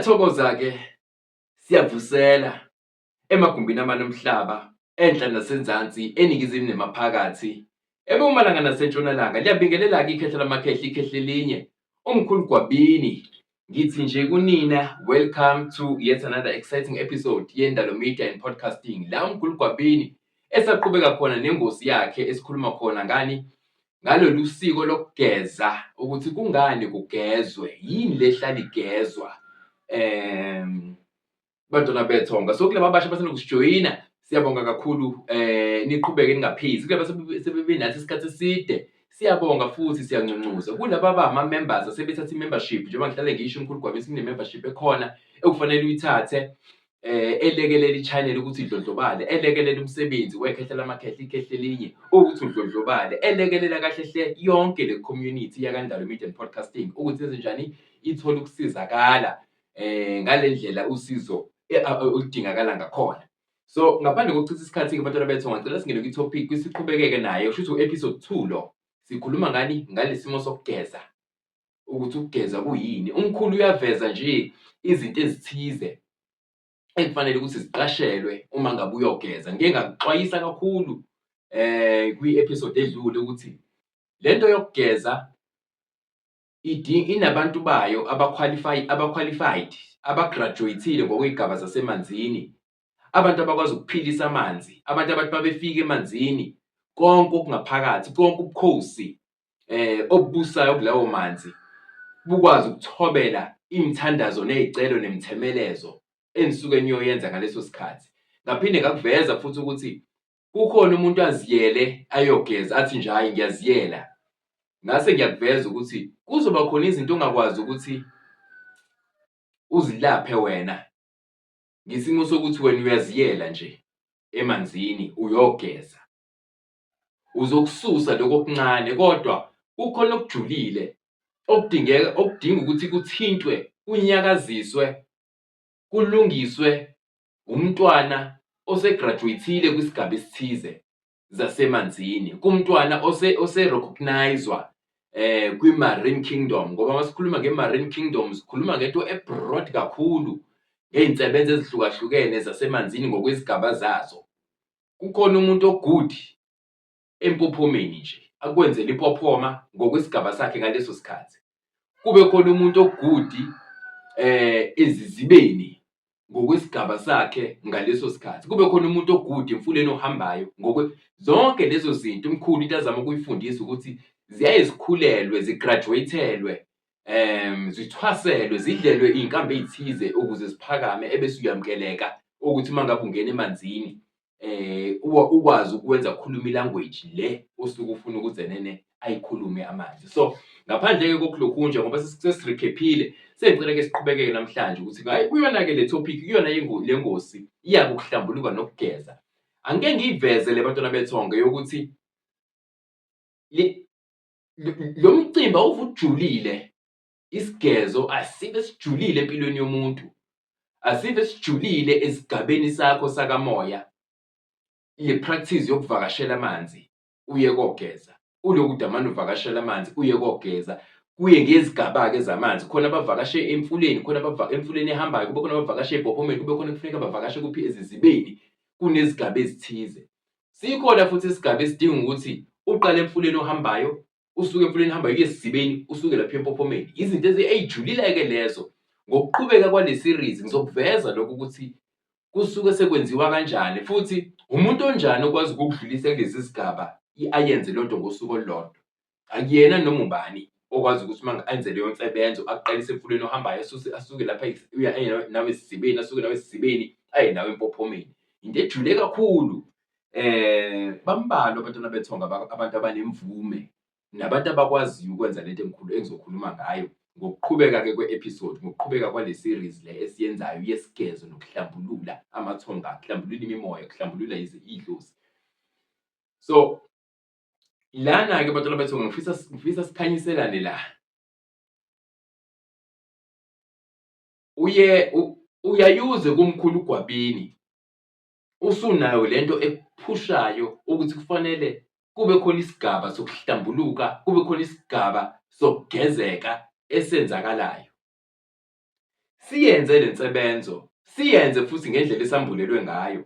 Thokoza-ke siyavusela emagumbini amane omhlaba, enhla nasenzansi, eningizimu nemaphakathi, ebumalanga nasentshonalanga. Liyabingelela-ke ikhehla lamakhehla, ikhehla elinye, umkhulu Gwabini. Ngithi nje kunina, welcome to yet another exciting episode yeNdalo Media and Podcasting. La umkhulu Gwabini esaqhubeka khona nengosi yakhe esikhuluma khona ngani? Ngalolu siko lokugeza, ukuthi kungani kugezwe, yini lehlala igezwa. Bantwana bethonga, so kulaba abasha basenokusijoyina, siyabonga kakhulu niqhubeke ningaphezi. Kulaba sebebe nathi isikhathi eside, siyabonga futhi siyancuncuzwa. Kulaba abama-members asebethatha i-membership, njengoba ngihlale ngisho umkhulu Gwabini, sine-membership ekhona ekufanele uyithathe, elekelela i-channel ukuthi idlondlobale, elekelela umsebenzi wekhehla lamakhehla, ikhehla elinye ukuthi udlondlobale, elekelela kahle hle yonke le community yaKaNdalo Media and Podcasting ukuthi enzenjani, ithole ukusizakala ngale ndlela usizo oludingakala ngakhona. So ngaphandle kokuchitha isikhathi-ke bantwana bethu, ngicela singene kwi-topic, siqhubekeke nayo. Kusho ukuthi u-episode 2 lo sikhuluma ngani? Ngalesimo sokugeza, ukuthi ukugeza kuyini. Umkhulu uyaveza nje izinto ezithize ekufanele ukuthi ziqashelwe uma ngabe uyogeza. Ngike ngakuxwayisa kakhulu kwi-episode edlule ukuthi lento yokugeza inabantu bayo abaqualified, abagraduate-ile ngokwey'gaba zasemanzini, abantu abakwazi ukuphilisa amanzi, abantu abathi babefika emanzini, konke okungaphakathi, konke ubukhosi obubusayo kulawo manzi bukwazi ukuthobela imithandazo ney'celo nemithemelezo enisuke niyoyenza ngaleso sikhathi. Ngaphinde ngakuveza futhi ukuthi kukhona umuntu aziyele ayogeza athi nje hayi ngiyaziyela. Ngase ngiyakuveza ukuthi kuzoba khona izinto ongakwazi ukuthi uzilaphe wena ngesimo sokuthi wena uyaziyela nje emanzini uyogeza. Uzokususa lokho okuncane, kodwa kukhona okujulile okudinga ukuthi kuthintwe, kunyakaziswe, kulungiswe umntwana osegraduate-ile kwisigaba esithize zasemanzini, kumntwana ose-recognizwa kwi-Marine Kingdom. Ngoba masikhuluma nge-Marine Kingdom sikhuluma ngento e-broad kakhulu, ngey'nsebenzo ezihlukahlukene zasemanzini ngokwezigaba zazo. Kukhona umuntu o-good empophomeni nje, akwenzela impophoma ngokwesigaba sakhe ngaleso sikhathi. Kube khona umuntu o-good ezizibeni ngokwesigaba sakhe ngaleso sikhathi. Kube khona umuntu o-good emfuleni ohambayo zonke lezo zinto umkhulu into azama ukuyifundisa ukuthi ziyaye zikhulelwe, zigraduate-elwe, zithwaselwe, zidlelwe iy'nkambi ey'thize ukuze ziphakame, ebese uyamukeleka ukuthi uma ngabe ungena emanzini ukwazi ukwenza ukukhuluma i-language le osuke ufuna ukuthi enene ayikhulume amanzi. So ngaphandle-ke kokulokhunja, ngoba sesirikhephile, sengicela-ke siqhubekeke namhlanje ukuthi hayi kuyona-ke le topic, kuyona le ngosi iyake ukuhlambuluka nokugeza. Angike ngiyiveze le bantwana bethonga yokuthi lo mcimbi awuve ujulile, isigezo asibe sijulile empilweni yomuntu, asibe sijulile esigabeni sakho sakamoya. Le practice yokuvakashela amanzi uye kogeza, uloku udamane uvakashela amanzi uye kogeza, kuye ngezigaba-ke zamanzi. Khona abavakashe emfuleni, khona emfuleni ehambayo, kube khona abavakashe ey'bhophomeni, kube khona kufuneka bavakashe kuphi ezizibeni. Kunezigaba ezithize. Sikhona futhi isigaba esidinga ukuthi uqale emfuleni ohambayo, usuke emfuleni ohambayo uye esizibeni, usuke lapha empophomeni. Izinto ey'julile-ke lezo. Ngokuqhubeka kwale series ngizokuveza lokho ukuthi kusuke sekwenziwa kanjani, futhi umuntu onjani okwazi ukukudlulisa kulezi zigaba ayenze lento ngosuku olulodwa. Akuyena noma ubani okwazi ukuthi uma enze leyo nsebenzo aqalise emfuleni ohambayo, asuke lapha uya nawe esizibeni, asuke nawe esizibeni aye nawe empophomeni. Into ejule kakhulu. Bambalwa abantwana bethonga abantu abanemvume nabantu abakwaziyo ukwenza lento engizokhuluma ngayo ngokuqhubeka-ke kwe-episode, ngokuqhubeka kwale series le esiyenzayo yesigezo nokuhlambulula amathonga, kuhlambulula imimoya, kuhlambulula idlozi. So lana-ke bantwana bethonga ngifisa sikhanyiselane la. Uyayuze kumkhulu Gwabini, usunayo lento ephushayo ukuthi kufanele kube khona isigaba sokuhlambuluka, kube khona isigaba sokugezeka esenzakalayo. siyenze le nsebenzo, siyenze futhi ngendlela esambulelwe ngayo.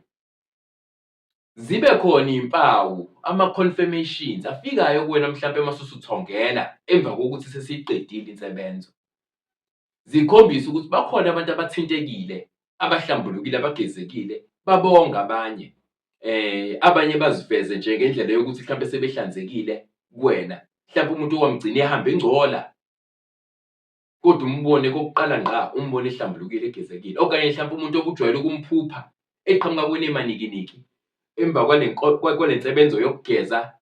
Zibe khona iy'mpawu, ama-confirmations afikayo kuwena mhlampe masusuthongela emva kokuthi sesiyiqedile insebenzo. Zikhombise ukuthi bakhona abantu abathintekile, abahlambulukile, abagezekile, babonga abanye. Abanye baziveze nje ngendlela yokuthi mhlampe sebehlanzekile kuwena. Mhlampe umuntu owamgcina ehamba engcola, kodwa umbone kokuqala ngqa, umbone ehlambulukile, egezekile. Okanye mhlampe umuntu obujwayele ukumphupha eqhamuka kuwena emanikiniki. Emva kwale nsebenzo yokugeza,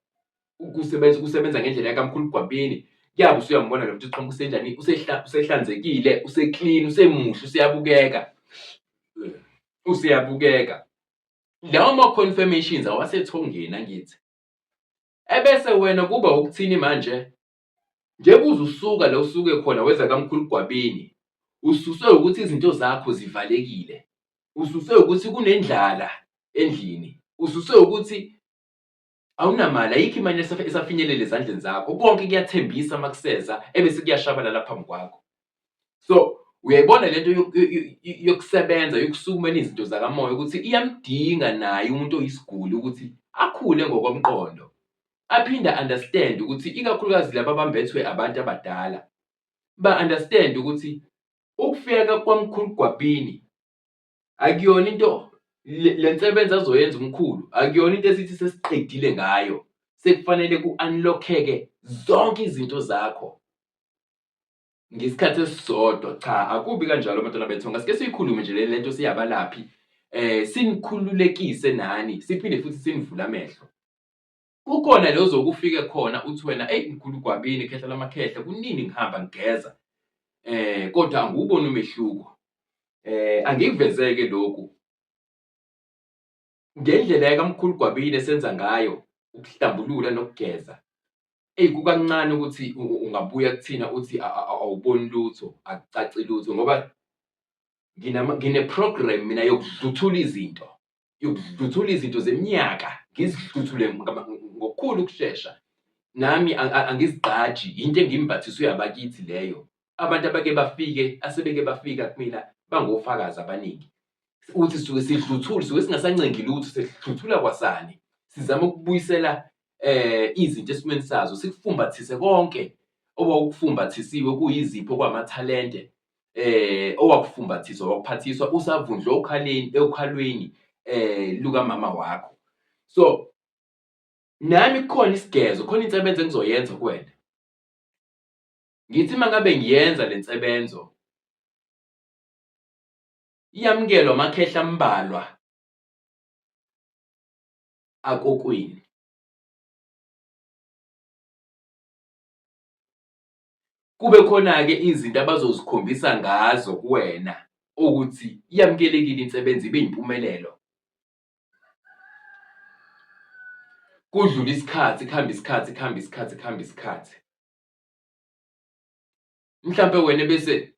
ukusebenza ngendlela yakamkhulu Gwabini, kuyabe usuyambona lo muntu eqhamuka usenjani, usehlanzekile, useklini, usemuhle, useyabukeka. Lawo ma-confirmations awasethongeni angithi. Ebese wena kuba ukuthini manje? Njengoba usuka la usuke khona weza kamkhulu Gwabini, ususwe ukuthi izinto zakho zivalekile, ususwe ukuthi kunendlala endlini, ususwe ukuthi awunamali, ayikho imali esafinyelela ezandleni zakho. Konke kuyathembisa makuseza ebese kuyashabalala phambi kwakho. So uyayibona lento yokusebenza, yokusukumela izinto zakamoya ukuthi iyamdinga naye umuntu oyisiguli ukuthi akhule ngokomqondo, aphinde understand ukuthi ikakhulukazi laba abambethwe abantu abadala, ba-understand ukuthi ukufika kwamkhulu Gwabini akuyona into, le nsebenzo azoyenza umkhulu akuyona into esithi sesiqedile ngayo. Sekufanele ku-unlock-eke zonke izinto zakho ngesikhathi esisodwa. Cha, akubi kanjalo bantwana bethu, ngasike siyikhulume nje lento siyabalaphi, sinikhululekise nani, siphinde futhi sinivule amehlo. Kukhona lo zokufike khona uthi wena, mkhulu Gwabini, khehla lamakhehla, kunini ngihamba ngigeza, kodwa angiwuboni umehluko. Angikuvezeke lokhu. Ngendlela yakamkhulu Gwabini esenza ngayo ukuhlambulula nokugeza, kukancane ukuthi ungabuya kuthina uthi awuboni lutho, akucaci lutho, ngoba ngine-program mina yokudluthula izinto zeminyaka, ngizidluthule ngokukhulu ukushesha. Nami angizigqaji, into engimbathiswe abakithi leyo. Abantu abake bafike, asebeke bafika kumina bangofakazi abaningi. Uthi sisuke sidluthule, sisuke singasancengi lutho, sedluthula kwasani. Sizama ukubuyisela izinto esimweni sazo, sikufumbathise konke owawukufumbathisiwe, kuyizipho, kwamathalente, owakufumbathiswa, wakuphathiswa usavundla okhalweni lukamama wakho. So nami kukhona isigezo, khona insebenzo engizoyenza kuwena. Ngithi mangabe ngiyenza le nsebenzo, iyamukelwa amakhehla ambalwa akokwini. Kube khona-ke izinto abazozikhombisa ngazo kuwena ukuthi yamukelekile insebenzo, ibe yimpumelelo. Kudlule isikhathi, kuhambe isikhathi. Mhlampe wena bese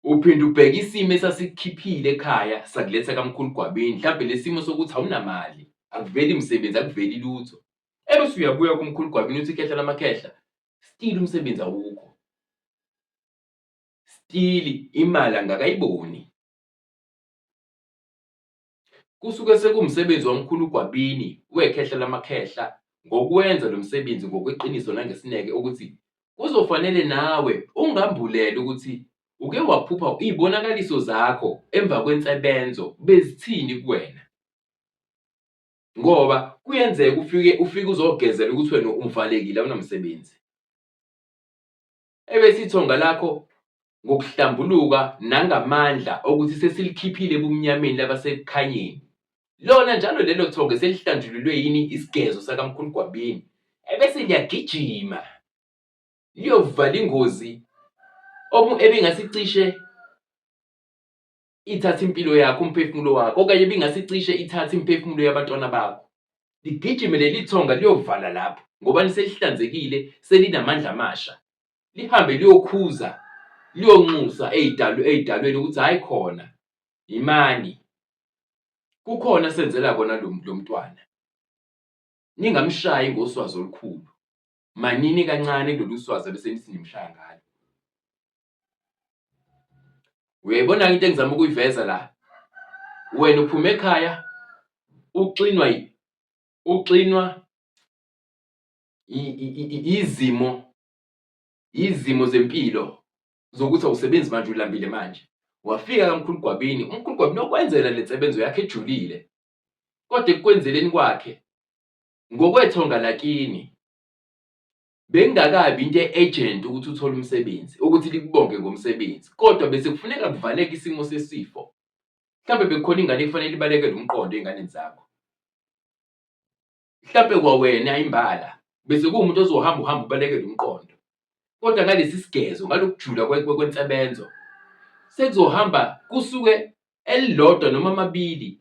uphinde ubheke isimo esasikukhiphile ekhaya sakuletha kamkhulu Gwabini, mhlampe le simo sokuthi awunamali, akuveli msebenzi, akuveli lutho. Ebese uyabuya kumkhulu Gwabini uthi khehla lamakhehla, still umsebenzi awukho, still imali angakayiboni. Kusuke sekuwumsebenzi wamkhulu Gwabini wekhehla lamakhehla ngokwenza lo msebenzi ngokweqiniso nangesineke, ukuthi kuzofanele nawe ungambulele ukuthi uke waphupha iy'bonakaliso zakho emva kwensebenzo bezithini kuwena. Ngoba kuyenzeka ufike uzogezela ukuthi wena uvalekile, awunamsebenzi. Ebese ithonga lakho ngokuhlambuluka nangamandla okuthi sesilikhiphile ebumnyameni labasekukhanyeni, lona njalo lelo thonga selihlanjululwe yini isigezo sakamkhulu Gwabini, ebese liyagijima liyovala ingozi ebingasicishe ithathe impilo yakho, umphefumulo wakho, okanye ebingasicishe ithathe imiphefumulo yabantwana bakho. Ligijime leli thonga liyovala lapho ngoba selihlanzekile, selinamandla amasha. Lihambe liyokhuza, liyonxusa ey'dalweni ukuthi hhayi khona imani, kukhona senzela kona lo mntwana. Ningamshayi ngoswazi olukhulu, manini kancane kulolu swazi bese nithi nimshaya ngalo. Uyayibona into engizama ukuyiveza la? Wena uphuma ekhaya uxinwa izimo zempilo zokuthi awusebenzi manje, ulambile manje. Wafika kaMkhulugwabini, uMkhulugwabini okwenzela le nsebenzo yakhe ejulile, kodwa ekukwenzeleni kwakhe ngokwethonga lakini bekungakabi into e-agent ukuthi uthole umsebenzi, ukuthi likubonge ngomsebenzi, kodwa bese kufuneka kuvaleke isimo sesifo. Mhlawumbe bekukhona ingane ekufanele ibalekele umqondo ey'nganeni zakho. Mhlawumbe kwawena imbala bese kuwumuntu uhambe ubalekele umqondo, kodwa ngalesi sigezo, ngalokujula kwensebenzo, sekuzohamba kusuke elilodwa noma amabili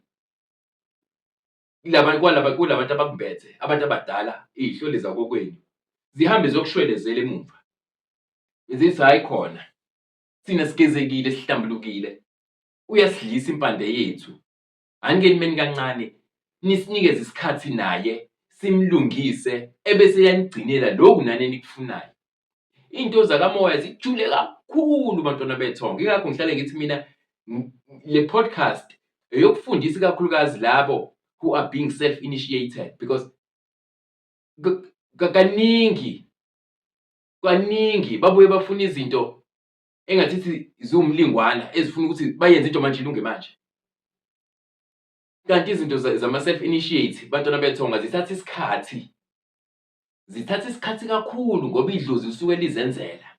kulabantu abakumbethe, abantu abadala, iy'hloli zakokwenu, zihambe ziyokushwelezela emuva. Zithi hhayi khona, thina sigezekile, sihlambulukile, uyasidlisa impande yethu. Angenimeni kancane, nisinikeze isikhathi naye, simlungise, ebese yanigcinela lokhu nani enikufunayo. Iy'nto zakamoya zijule kakhulu bantwana bethongo. Ingakho ngihlale ngithi mina le podcast eyokufundisa ikakhulukazi labo who are being self-initiated, because kaningi babuye bafuna izinto engathithi ziwumlingwana ezifuna ukuthi bayenze into manje ilunge manje. Kanti izinto zama-self-initiate bantwana bethonga zithatha isikhathi kakhulu ngoba idlozi lisuke lizenzela.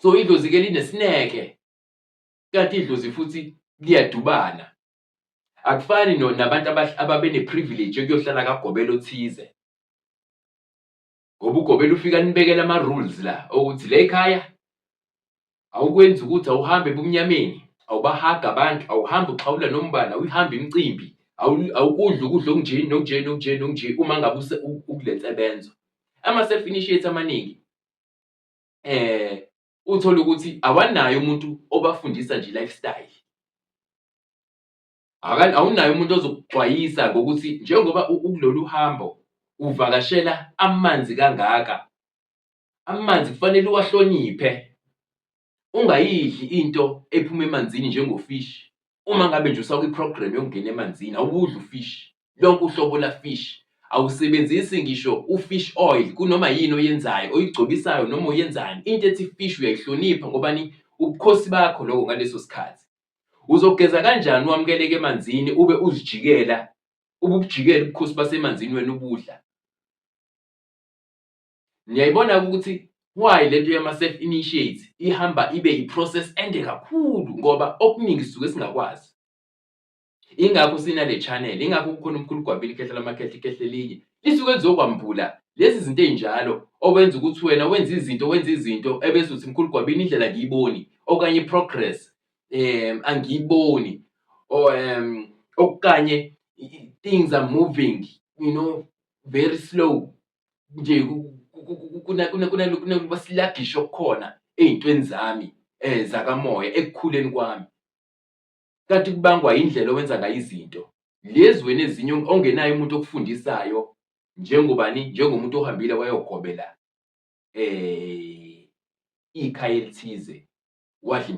So idlozi-ke linesineke, kanti idlozi futhi liyadubana. Akufani nabantu ababe ne-privilege yokuyohlala kaGobela othize. Ngoba uGobela ufika nibekele ama-rules la ukuthi la ekhaya awukwenzi ukuthi awuhambe ebumnyameni, awubahaga abantu, awuhambe uxhawula nombala, awuyihambe imicimbi, awukudla ukudla okunje uma ngabe ukule nsebenzo. Ama-self-initiate amaningi uthole ukuthi awanayo umuntu obafundisa nje i-lifestyle. Awunayo umuntu ozokuxwayisa ngokuthi njengoba ukulolu hambo uvakashela amanzi kangaka, amanzi kufanele uwahloniphe, ungayidli into ephuma emanzini njengofishi. Uma ngabe nje usakwi-program yokungena emanzini, awudli ufishi, lonke uhlobo la-fish. Awusebenzisi ngisho u-fish oil kunoma yini oyenzayo, oyigcobisayo noma uyenzani. Into ethi fish uyayihlonipha ngobani? Ubukhosi bakho lokho ngaleso sikhathi. Uzogeza kanjani wamukeleke emanzini ube uzijikela, ubujikela ubukhosi basemanzini wena ubudla? Niyayibona ukuthi why lento yama-self-initiate ihamba ibe i-process ende kakhulu, ngoba okuningi sisuke singakwazi. Ingakho sinale channel, ingakho kukhona uMkhulugwabini ikhehla lamakhehla, ikhehla elinye lisuke lizokwambula lezi zinto ey'njalo owenza ukuthi wena wenza izinto ebese uthi Mkhulugwabini indlela ngiyiboni, okanye i-progress angiyiboni, okanye things are moving, very slow nje, kunalokubasilagisha okukhona ey'ntweni zami zakamoya ekukhuleni kwami. Kanti kubangwa indlela owenza ngayo izinto lezi wena ezinye ongenayo umuntu okufundisayo, njengomuntu ohambile wayogobela ikhaya elithize, wadla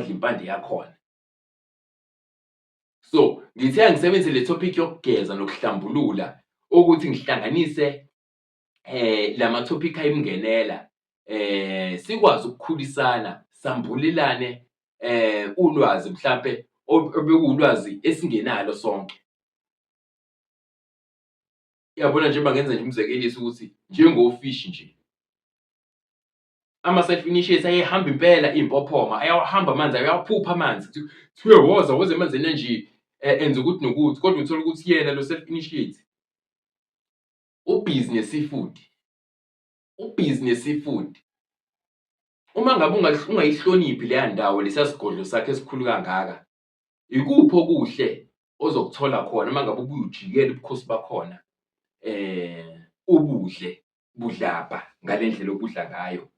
impande yakhona. So ngithe angisebenzise le topic yokugeza nokuhlambulula ukuthi ngihlanganise lama-topic ayimngenela, sikwazi ukukhulisana, sambulelane ulwazi mhlampe obekuwulwazi esingenalo sonke. Uyabona nje bangenza nje umzekeliso ukuthi njengofishi nje, ama-self-initiate ayehamba impela impophoma, ayawahamba amanzi, ayawaphupha amanzi, kuthiwe woza emanzini anje enza ukuthi nokuthi, kodwa uthole ukuthi yena lo self-initiate ubhizi nesifundi. Uma ngabe ungayihloniphi leya ndawo, lesiya sigodlo sakhe esikhulu kangaka, ikuphi okuhle ozokuthola khona uma ngabe ubuyujikela ubukhosi bakhona ubudle budlabha ngale ndlela obudla ngayo.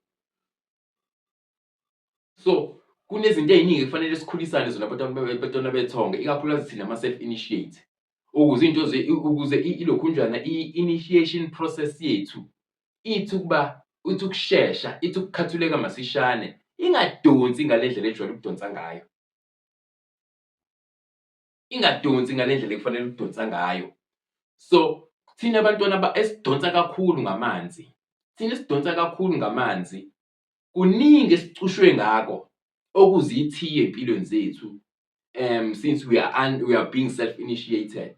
So kunezinto ey'ningi kufanele sikhulisane zona bantwana bethonga, ikakhulukazi thina ama-self-initiate, ukuze ilokhunjana i-initiation process yethu ithi ukushesha, ithi ukukhathuleka masishane, ingadonsi ngale ndlela ejwayele ukudonsa ngayo. Ingadonsi ngale ndlela ekufanele ukudonsa ngayo. So, thina abantwana esidonsa kakhulu ngamanzi. Thina esidonsa kakhulu ngamanzi, kuningi esicushwe ngako okuzithiyo ey'mpilweni zethu. Since we are being self-initiated.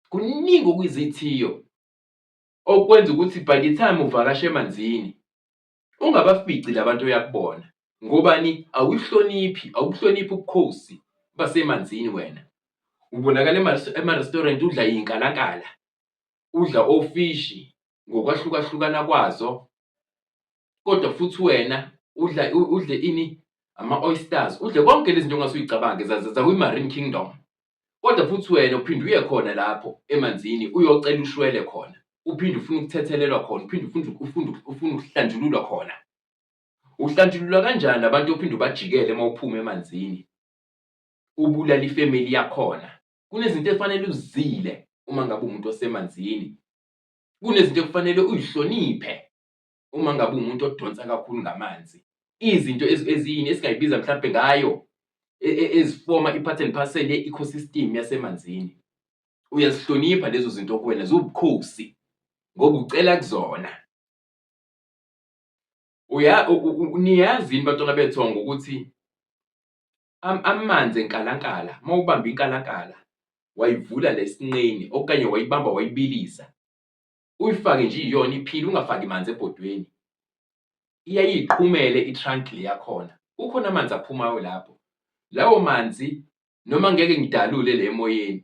Kuningi okuyizithiyo okwenza ukuthi by the time uvakasha emanzini, ungabafici labantu oyakubona. Ngobani? Awubuhloniphi ubukhosi basemanzini wena. Ubonakala ema-restaurant udla iy'nkalankala, udla ofishi ngokwahlukahlukana kwazo, kodwa futhi wena udle ini? Ama-oysters, udle konke lezi zinto ongase uy'cabange zakwi-Marine Kingdom. Kodwa futhi wena uphinde uye khona lapho emanzini uyocela ushwele khona. Uphinde ufune ukuthethelelwa khona, uphinde ufune ukuhlanjululwa khona. Uhlanjululwa kanjani abantu ophinde ubajikele uma uphuma emanzini? Ubulala ifemeli yakhona. Kunezinto efanele uzile uma ngabe umuntu osemanzini. Kunezinto ekufanele uy'hloniphe uma ngabe umuntu odonsa kakhulu ngamanzi. Izinto eziyini esingayibiza mhlampe ngayo ezifoma i-part and parcel ye-ecosystem yasemanzini. Uyazihlonipha lezo zinto kuwena, ziwubukhosi ngoba ucela kuzona. Niyazi yini bantwana bethongo ukuthi amanzi enkalankala, uma ubamba inkalankala wayivula lesinqeni okanye wayibamba wayibilisa, uyifake nje iyona iphile, ungafaki manzi ebhodweni, iyaye iyiqhumele i-trunk le yakhona. Kukhona amanzi aphumayo lapho. Lawo manzi noma ngeke ngidalule le emoyeni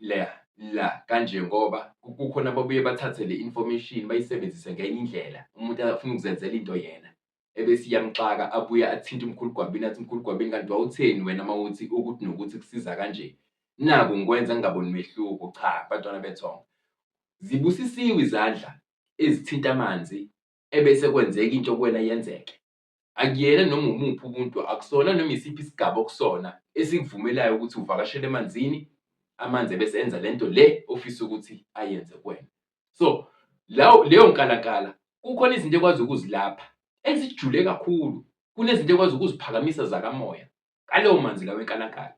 la kanje ngoba kukhona ababuye bathathe le information bayisebenzise ngenye indlela. Umuntu afuna ukuzenzela into yena, ebese iyamxaka abuye athinte uMkhulugwabini athi uMkhulugwabini kanti wawutheni wena mawuthi ukuthi nokuthi kusiza kanje. Naku ngikwenza ngingaboni mehluko. Cha, bantwana bethongo, zibusisiwe izandla ezithinta amanzi ebese kwenzeka into kuwena yenzeke. Akuyena noma umuphi umuntu, akusona noma isiphi isigaba okusona esikuvumelayo ukuthi uvakashele emanzini, amanzi ebese enza lento le ofisa ukuthi ayenze kuwena. So, leyo nkalankala kukhona izinto ekwazi ukuzilapha ezijule kakhulu. Kunezinto ekwazi ukuziphakamisa zakamoya ngaleyo manzi lawo enkalankala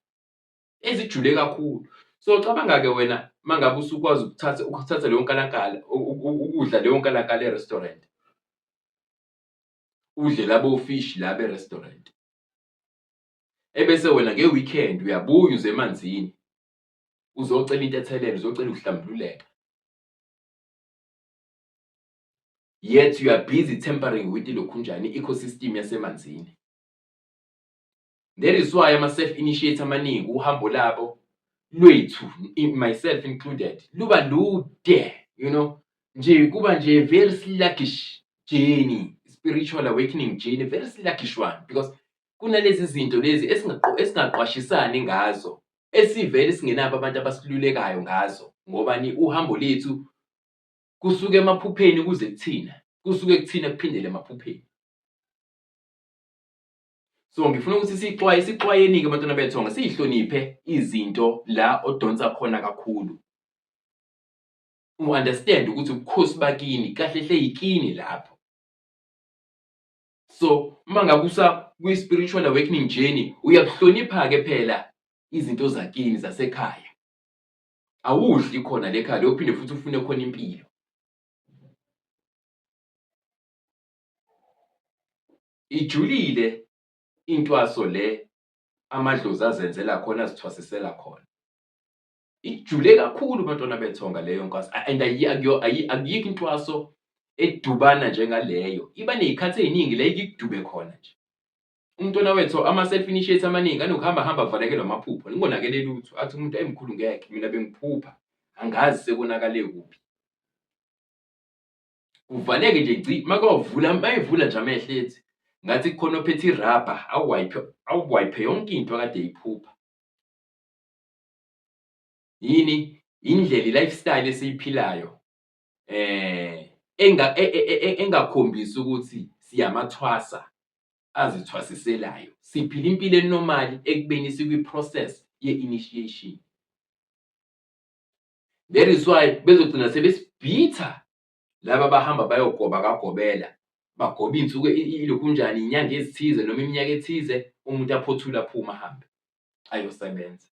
ezijule kakhulu. So, cabanga-ke wena mangabe usukwazi ukuthatha leyo nkalankala, ukudla leyo nkalankala e-restaurant. Udle labo fishi laba e-restaurant. Ebese wena nge-weekend uyabuya uze emanzini, uzocela intethelelo, uzocela ukuhlambululeka. Yet you are busy tampering with ilokhunjani i-ecosystem yasemanzini. That is why ama-self-initiate amaningi uhambo labo lwethu, myself included, luba lude, nje kuba nje very sluggish journey, spiritual awakening journey, very sluggish one, because kunalezi zinto lezi esingaqwashisani ngazo, esivele singenabo abantu abasilulekayo ngazo. Ngobani? Uhambo lethu kusuke emaphupheni kuze kuthina, kusuke kuthina kuphindele emaphupheni. So, ngifuna ukuthi sixwayeni-ke abantwana bethonga, siyihloniphe izinto la odonsa khona kakhulu. U-understand ukuthi ubukhosi bakini kahle hle yikini lapho. So, uma ngabe kwi-spiritual awakening journey, uyakuhlonipha-ke phela izinto zakini zasekhaya. Awudli khona lekhaya uphinde futhi ufune khona impilo. Ijulile intwaso le amadlozi azenzela khona, azithwasisela khona. Ijule kakhulu bantwana bethonga leyo nkwaso, and ayikho intwaso edubana njengaleyo. Iba ney'khathi ey'ningi la ikudube khona nje. Umntwana wethu ama-self-initiate amaningi anokuhamba avalekelwe amaphupho, lingonakele lutho. Athi umuntu emkhulu ngeke, mina bengiphupha, angazi sekonakale kuphi. Uvaleke nje ngci, mayivula nje amehlo ethi ngathi kukhona ophethe irabha, awuwayiphe yonke into akade eyiphupha. Yini? Indlela, i-lifestyle esiyiphilayo engakhombisi ukuthi siyamathwasa azithwasiselayo. Siphila impilo enormal ekubeni sikwi-process ye-initiation. That is why bezogcina sebesibhitha laba abahamba bayogobela bagoba iy'nsuku ilokhu iy'nyanga ezithize noma iminyaka ethize, umuntu aphothule aphume ahambe ayosebenza.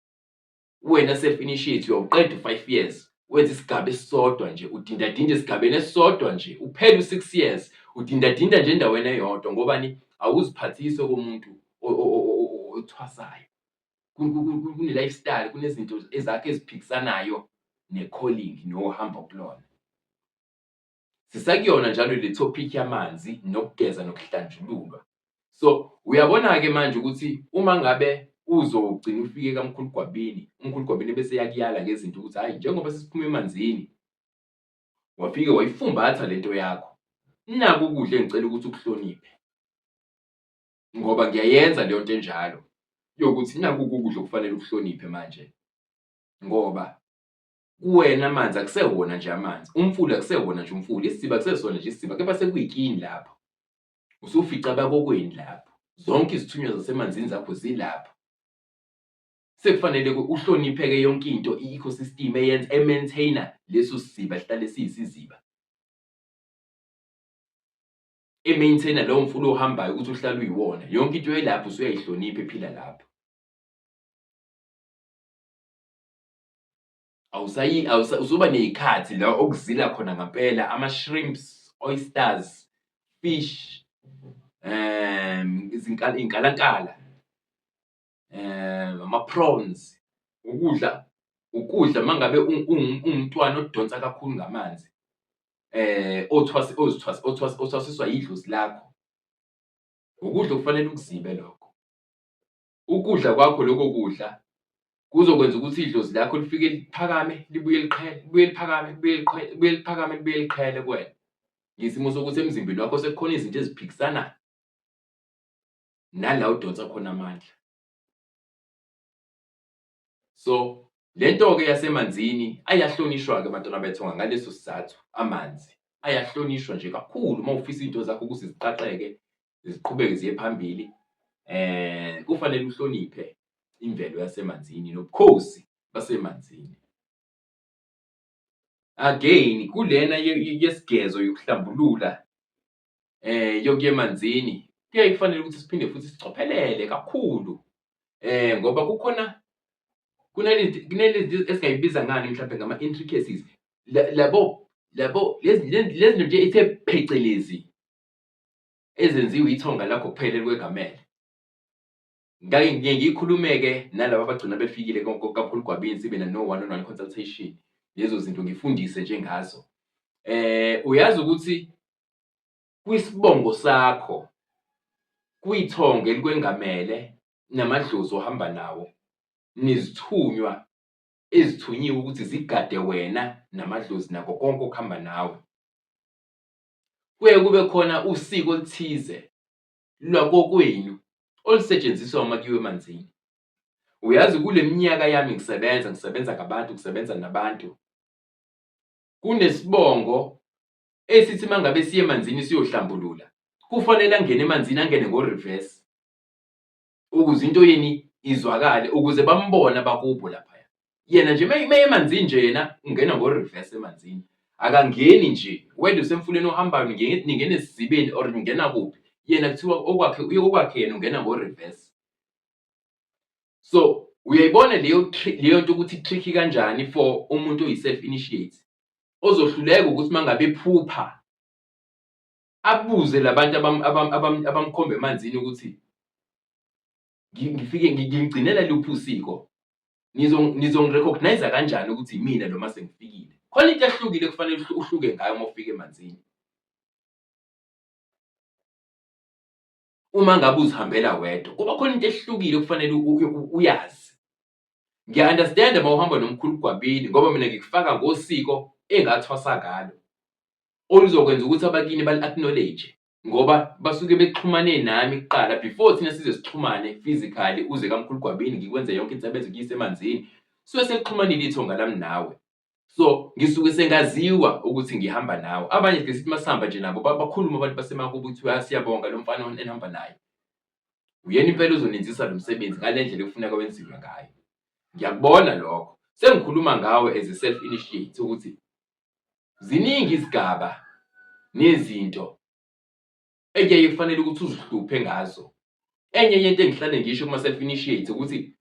Wena self-initiate uyawuqeda u-5 years, wenza isigaba esisodwa nje, udindadinde esigabeni esisodwa nje, uphele u-6 years, udindadinda nje endaweni eyodwa. Ngobani? Awuziphathise komuntu othwasayo. Kune-lifestyle, kunezinto ezakho eziphikisanayo ne-calling nohambo kulona. Sisakuyona njalo le topic yamanzi nokugeza nokuhlanjululwa. So uyabona-ke manje ukuthi uma ngabe uzogcina ufike kaMkhulu Gwabini, uMkhulu Gwabini bese yakuyala ngezinto ukuthi hhayi, njengoba sesiphuma emanzini wafike wayifumbatha lento yakho, naku ukudla engicela ukuthi ukuhloniphe, ngoba ngiyayenza leyo nto enjalo yokuthi naku ukudla okufanele ukuhloniphe manje, ngoba kuwena amanzi akusewona nje amanzi, umfula akusewona nje umfula, isiziba akusesona nje isiziba, kepha sekuyikini lapho. Usufica abakokweni lapho, zonke izithunywa zasemanzini zakho zilapho. Sekufanele uhloniphe-ke yonke into, i-ecosystem e-maintain-a leso siziba sihlale siyisiziba, e-maintain-a lowo mfula ohambayo ukuthi uhlale uyiwona. Yonke into elapho usuyayihlonipha ephila lapho. Usuba ney'khathi la okuzila khona ngampela ama-shrimps, oysters, fish, iy'nkalankala, ama-prawns. Ukudla mangabe uwumntwana odonsa kakhulu ngamanzi, othwasiswa yidlozi lakho, ukudla okufanele ukuzibe lokho. Ukudla kwakho lokho kudla kuzokwenza ukuthi idlozi lakho lifike liphakame, libuye liqhele, libuye liphakame, libuye liphakame, libuye liqhele kuwena. Ngesimo sokuthi emzimbeni wakho sekukhona izinto eziphikisana nala udonsa khona amandla. So le nto-ke yasemanzini ayahlonishwa-ke bantwana bethunga ngaleso sizathu. Amanzi ayahlonishwa nje kakhulu uma ufisa iy'nto zakho ukuthi ziqaqeke, ziqhubeke ziye phambili. Kufanele uhloniphe imvelo yasemanzini nobukhosi basemanzini. Again, kulena yesigezo yokuhlambulula yokuya emanzini, kuyaye kufanele ukuthi siphinde futhi sicophelele kakhulu, ngoba kunalezi esingayibiza ngani mhlawumbe ngama-intricacies, lezi nto nje ethe phecelezi ezenziwe ithonga lakho kuphela elikwegamele. Ngake ngiyikhulume-ke nalaba abagcina befikile kaMkhulu Gwabini, sibe no-one-on-one consultation, lezo zinto ngifundise nje ngazo. Uyazi ukuthi kwisibongo sakho, kwithonga elikwengamele namadlozi ohamba nawo, nezithunywa ezithunyiwe ukuthi zigade wena namadlozi nakho konke okuhamba nawe, kuye kube khona usiko oluthize lwakokwenu olusetshenziswa uma kuyiwa emanzini. Uyazi kule minyaka yami ngisebenza ngabantu, ngisebenza nabantu, kunesibongo esithi mangabe siye emanzini siyohlambulula, kufanele angene emanzini, angene ngo-reverse, ukuze into yeni izwakale, ukuze bambone abakubo laphaya. Yena nje meye emanzini nje, yena ungena ngo-reverse emanzini, akangeni nje. Wena usemfuleni ohambayo ningena esizibeni or ningena kuphi, yena kuthiwa okwakhe yena ungena ngo-reverse. So uyayibona leyo nto ukuthi tricky kanjani for umuntu oyi-self-initiate, ozohluleka ukuthi mangabe ephupha abuze labantu abamkhomba emanzini ukuthi ngifike ngigcinela luphi usiko, nizongirecognize kanjani ukuthi yimina noma sengifikile. Khona into ehlukile kufanele uhluke ngayo uma ufika emanzini. Uma ngabe uzihambela wedwa, kuba khona into ehlukile okufanele uyazi. Ngiya-understand-a uma uhamba noMkhulu Gwabini, ngoba mina ngikufaka ngosiko engathwasa ngalo, oluzokwenza ukuthi abakini bali-acknowledge, ngoba basuke bexhumane nami kuqala before thina size sixhumane physically. Uze kaMkhulu Gwabini ngikwenze yonke insebenzo ngiyise emanzini, suke selixhumanile ithonga lami nawe. So ngisuke sengaziwa ukuthi ngihamba nawe. Abanye ke sithi masihamba nje nabo bakhuluma abantu basemakubo ukuthi siyabonga lo mfana enihamba naye, uyena impela uzonenzisa lo msebenzi ngale ndlela ekufuneka wenziwe ngayo. Ngiyakubona lokho, sengikhuluma ngawe as a self-initiate ukuthi ziningi izigaba nezinto engeke kufanele ukuthi uzihluphe ngazo. Enye yento engihlale ngisho kuma-self initiates ukuthi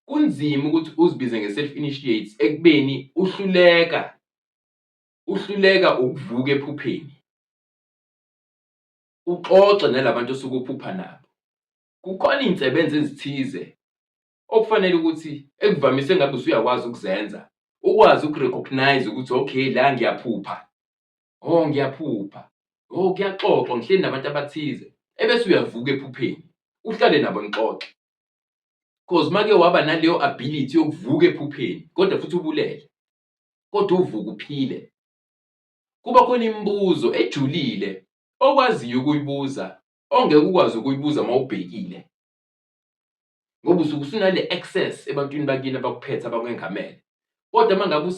kunzima ukuthi uzibize nge-self initiates ekubeni uhluleka ukuvuka ephupheni, uxoxe nalabantu osuke uphupha nabo. Kukhona iy'nsebenzo ezithize okufanele ukuthi ekuvamise ngabe usuyakwazi ukuzenza, ukwazi uku-recognize ukuthi okay, la ngiyaphupha, ngiyaphupha, kuyaxoxwa ngihleli nabantu abathize, ebese uyavuka ephupheni, uhlale nabo nixoxe. 'Cause make waba naleyo ability yokuvuka ephupheni kodwa futhi ubulele, kodwa uvuke uphile. Kuba khona imibuzo ejulile okwaziyo ukuyibuza, ongeke ukwazi ukuyibuza mawubhekile, ngoba usuke usunale access ebantwini bakini abakuphethe abakwengamele. Kodwa mangabe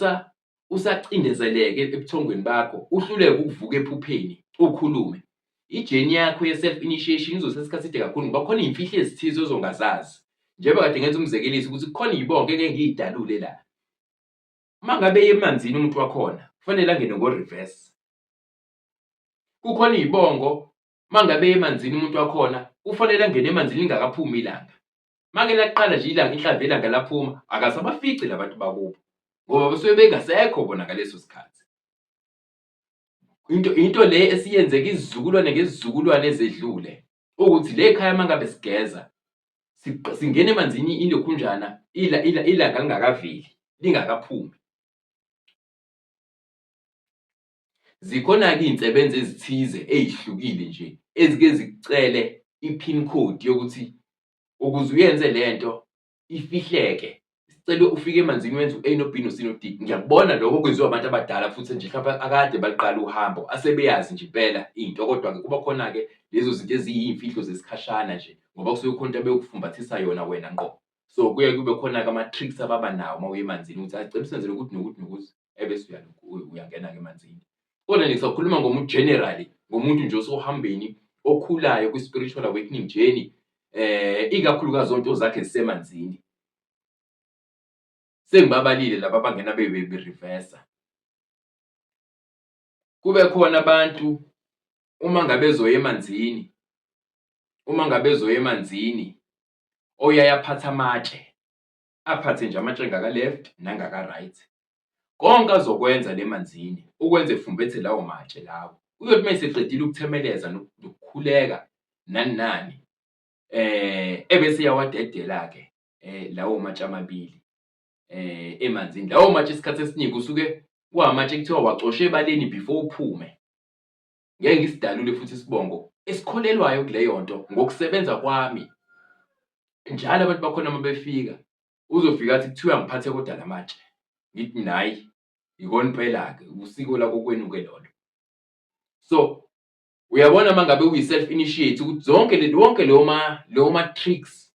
usacindezeleke ebuthongweni bakho, uhluleke ukuvuka ephupheni, ukhulume, ijeni yakho ye-self initiation izothatha isikhathi eside kakhulu ngoba khona iy'mfihlo ezithize ozongazazi. Njengoba kade ngenza umzekeliso ukuthi kukhona iy'bongo engeke ngiy'dalule la. Mangabe eye emanzini umuntu wakhona, kufanele angene ngo-reverse. Kukhona iy'bongo mangabe eye emanzini umuntu wakhona, kufanele angene emanzini lingakaphumi ilanga. Make laqala nje ilanga, inhlamvu yelanga laphuma, akasabafici labantu bakubo ngoba basuke bengasekho bona ngaleso sikhathi. Into le esiyenzeka izizukulwane ngezizukulwane ezedlule ukuthi le khaya mangabe sigeza, singena emanzini ilokhunjana ilanga lingakaveli, lingakaphumi. Zikhona-ke iy'nsebenzo ezithize ey'hlukile nje ezike zikucele i-pin code yokuthi ukuze uyenze lento ifihleke, sicela ufike emanzini wenze u-A no B no C no D. Ngiyakubona lokho okwenziwa abantu abadala futhi nje mhlawumbe akade baliqala uhambo, asebeyazi nje impela into. Kodwa-ke kuba khona-ke lezo zinto eziyimfihlo zesikhashana nje ngoba kusuke kukhona into abekufumbathisa yona wena ngqo. So kuye kube khona-ke ama-tricks ababa nawo mawuya emanzini ukuthi cela usenzele ukuthi nokuthi nokuthi, ebese uyangena-ke emanzini. Kodwa nje ngisakhuluma ngomuntu generally, ngomuntu nje osehambeni okhulayo kwi-spiritual awakening journey, ikakhulukazi zonto zakhe zisemanzini. Sengibabalile laba abangena be-reverse. Kube khona abantu uma ngabe ezoya emanzini, oyaye aphathe amatshe, aphathe nje amatshe ngaka-left nangaka-right. Konke azokwenza le manzini ukwenza efumbethe lawo matshe lawo. Uyothi mayeseqedile ukuthemeleza nokukhuleka nani nani, ebese eyawadedela-ke lawo matshe amabili emanzini. Lawo matshe isikhathi esiningi usuke kuwamatshe ekuthiwa wacosha ebaleni before uphume. Ngeke ngisidalule futhi isibongo esikholelwayo kuleyo nto ngokusebenza kwami. Njalo abantu bakhona mabefika, uzofika athi kuthiwa ngiphathe kodwa la matshe. Ngithi mina hhayi, ikona impela-ke usiko lakokwenu-ke lolo. So uyabona mangabe uyi-self initiate ukuthi wonke leyo ma-tricks,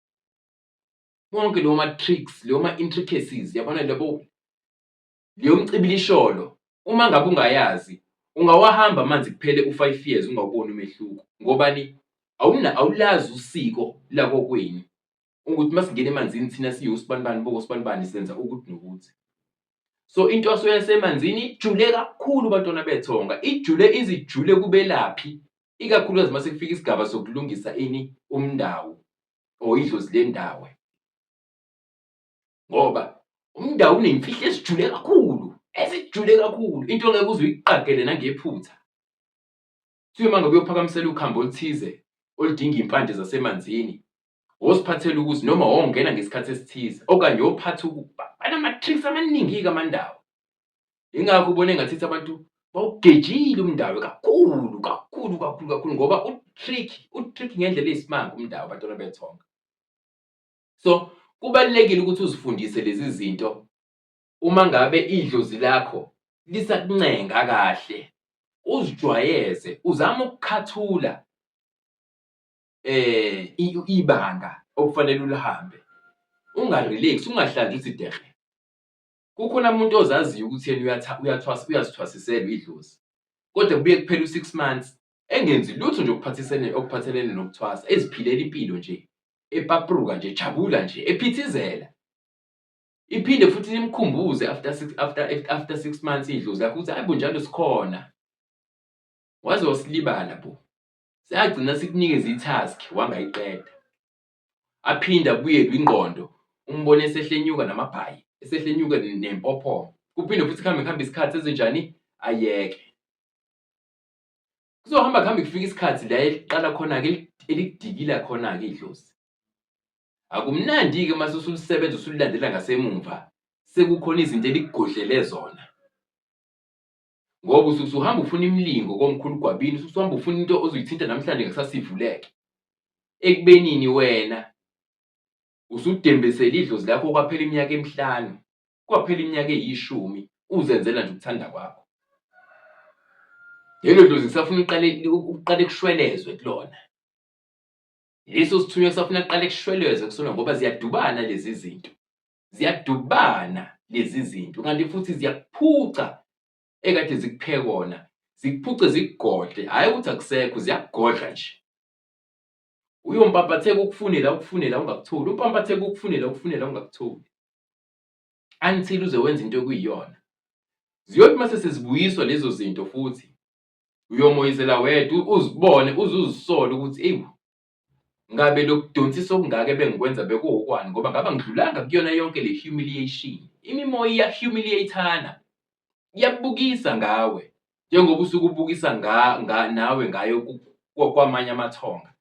wonke leyo ma-tricks, leyo ma-intricacies, yabona leyo mcibilisholo, uma ngabe ungayazi, ungawahamba amanzi kuphele u-5 years ungawuboni umehluko. Ngobani? Awulazi usiko lakokwenu ukuthi masingena emanzini thina siyosibanibani bokosibanibani senza ukuthi nokuthi. So intwaso yasemanzini ijule kakhulu bantwana bethonga, izijule kubelaphi, ikakhulukazi mase kufika isigaba sokulungisa umndawo or idlozi lendawo. Ngoba umndawo uney'mfihlo ezijule kakhulu, into ongeke uze uyiqagele nangephutha. Kuthiwe mangabe uyophakamisela ukhambo oluthize oludinga iy'mpande zasemanzini, woziphathela ukuthi noma wongena ngesikhathi esithize okanye uyophatha banama-tricks amaningi-ke amandawo. Yingakho ubone engathithi abantu bawugejile umndawo kakhulu ngoba u-tricky ngendlela eyisimanga umndawo bantwana bethonga. So kubalulekile ukuthi uzifundise lezi zinto uma ngabe idlozi lakho lisakuncenga kahle, uzijwayeze, uzame ukukhathula ibanga okufanele ulihambe. Ungarelax, ungahlali uthi dehe. Kukhona umuntu ozaziyo ukuthi yena uyazithwasisela idlozi, kodwa kubuye kuphele u-6 months engenzi lutho nje okuphathelene nokuthwasa, eziphilela impilo nje, epapruka nje, ejabula nje, ephithizela. Iphinde futhi nimkhumbuze after 6 months idlozi lakho ukuthi hayi bo njalo sikhona. Waze wasilibala bo. Sagcina sikunikeza i-task wangayiqeda. Aphinde abuyelwe ingqondo, umbone esehlenyuka namabhayi, esehlenyuka nempopho. Kuphinde futhi kuhambe isikhathi ezenjani, ayeke. Kuzohamba kuhambe kufika isikhathi la eliqala khona-ke elikudikila khona-ke idlozi. Akumnandi-ke mase usulisebenza usulilandela ngasemuva, sekukhona izinto elikugodlele zona. Ngoba usuhamba ufuna imilingo komkhulu Gwabini, usuhamba ufuna into ozoyithinta namhlanje ngesasivuleke. Ekubenini wena usudembesele idlozi lakho kwaphela iminyaka emihlanu, kwaphela iminyaka eyishumi, uzenzela nje ukuthanda kwakho. Lelo dlozi kusafuna uqale kushwelezwe kulona. Leso sithunywa kusafuna kuqale kushwelezwe kusona ngoba ziyadubana lezi zinto. Ziyadubana lezi zinto kanti futhi ziyakuphuca ekade zikuphe kona. Zikuphuce zikugodle, hhayi ukuthi akusekho, ziyakugodla nje. Uyompampatheka ukufune la ungakutholi, umpampatheka ukufune la ungakutholi. Until uze wenze into ekuyiyona. Ziyothi mase sezibuyiswa lezo zinto futhi, uyomoyizela wedwa uzibone uzuzisole ukuthi ewu, ngabe lokhu kudonsisa okungaka ebengikwenza bekuwokwani ngoba ngabe angidlulanga kuyona yonke le humiliation. Imimoya iya-humiliate-ana, iyakubukisa ngawe njengoba usuke ubukisa nawe ngayo kwamanye amathonga.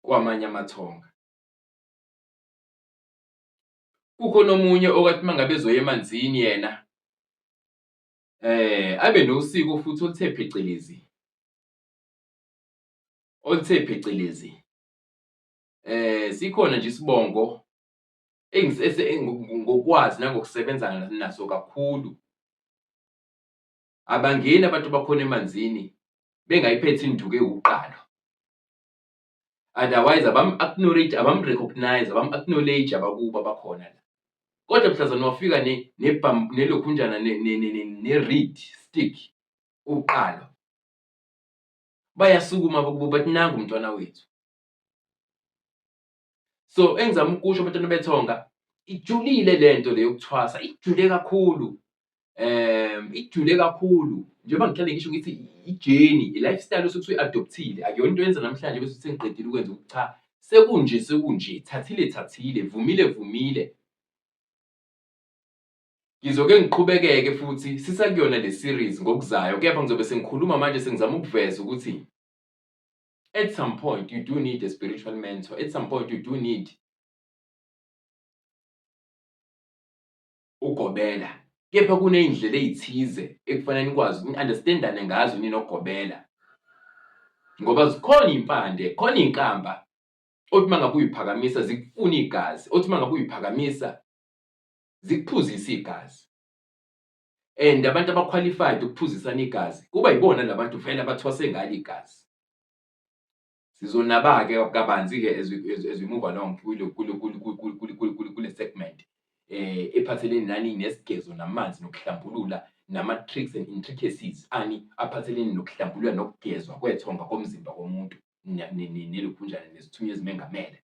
Kwamanye amathonga. Kukhona omunye okathi uma ngabe ezoya emanzini yena abe nosiko futhi oluthe phecelezi. Sikhona nje isibongo ngokwazi nangokusebenza naso kakhulu. Abangeni abantu bakhona emanzini bengayiphethe induku ewuqalo. Otherwise abam-acknowledge, abam-acknowledge abakubo abakhona la. Kodwa mhlazane wafika nelokhunjana ne-reed stick uqalo, bayasukuma kubo bathi nangu umntwana wethu. So engizama ukusho abantwana bethonga, ijulile lento le yokuthwasa, ijule kakhulu. Ijule kakhulu njengoba ngihlale ngisho ngithi i-journey, i-lifestyle osuke usuyi-adopthile, akuyona into oyenza namhlanje bese sengiqedile ukwenza ukuthi cha, sekunje, thathile, vumile. Ngizoke ngiqhubeke-ke futhi sisakuyona le series ngokuzayo, kepha ngizobe sengikhuluma manje sengizama ukuveza ukuthi at some point you do need a spiritual mentor. At some point you do need ugobela. Kepha kuney'ndlela ey'thize ekufanele nikwazi ni-understand-ane ngazo ninogobela. Ngoba zikhona iy'mpande, khona iy'nkamba othi uma ngabe uyiphakamisa zikufuna igazi, othi uma ngabe uyiphakamisa zikuphuzisa igazi. And abantu aba-qualified ukuphuzisana igazi kuba yibona labantu vele abathwase ngalo igazi. Sizonaba-ke kabanzi-ke as we move along kule segment ephathelene nani nesigezo namanzi nokuhlambulula nama-tricks and intricacies aphathelene nokuhlambulula nokugezwa kwethonga komzimba komuntu nelokhunjana nesithunywa ezimengamele.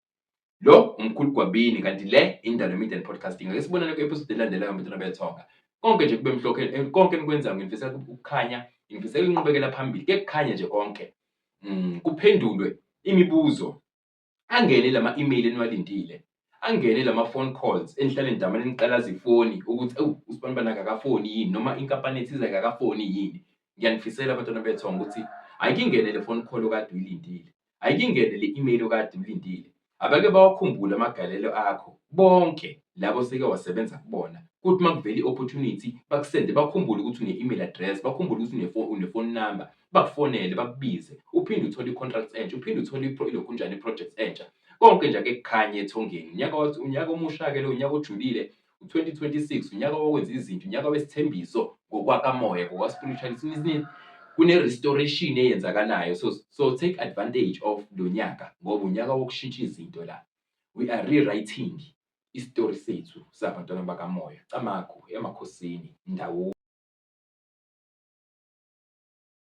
Lo umkhulu Gwabini kanti le Indalo Media and Podcasting. Ake sibonane kwi-episode elandelayo bantwana bethonga. Konke nje kube mhlophe, konke enikwenzayo ngifisela ukukhanya, ngifisela inqubekela phambili, ke kukhanya nje konke. Kuphendulwe imibuzo, angene lama-email eniwalindile, angene lama-phone calls enihlale nidamane niqalaza ifoni ukuthi uSibanibani akakafoni yini noma inkampani ethize akakafoni yini. Ngiyanifisela abantwana bethonga ukuthi ayike ingene le phone call okade uyilindile, ayike ingene le email okade uyilindile. Abake bawakhumbule amagalelo akho bonke labo seke wasebenza kubona, kuthi uma kuvela i-opportunity bakusende, bakhumbule ukuthi une-email address, bakhumbule ukuthi une-phone number, bakufonele bakubize, uphinde uthole i-contract entsha, uphinde uthole ilokhunjana i-project entsha. Konke nje ake kukhanye ethongeni. Unyaka omusha-ke lo, unyaka ojulile, u-2026, unyaka wokwenza izinto, unyaka wesithembiso ngokwakamoya, ngokwa-spirituality. Kune-restoration eyenzakalayo, so take advantage of lo nyaka ngoba unyaka wokushintsha izinto la. We are rewriting isitori sethu sabantwana bakamoya. Camakho emakhosini ndawo.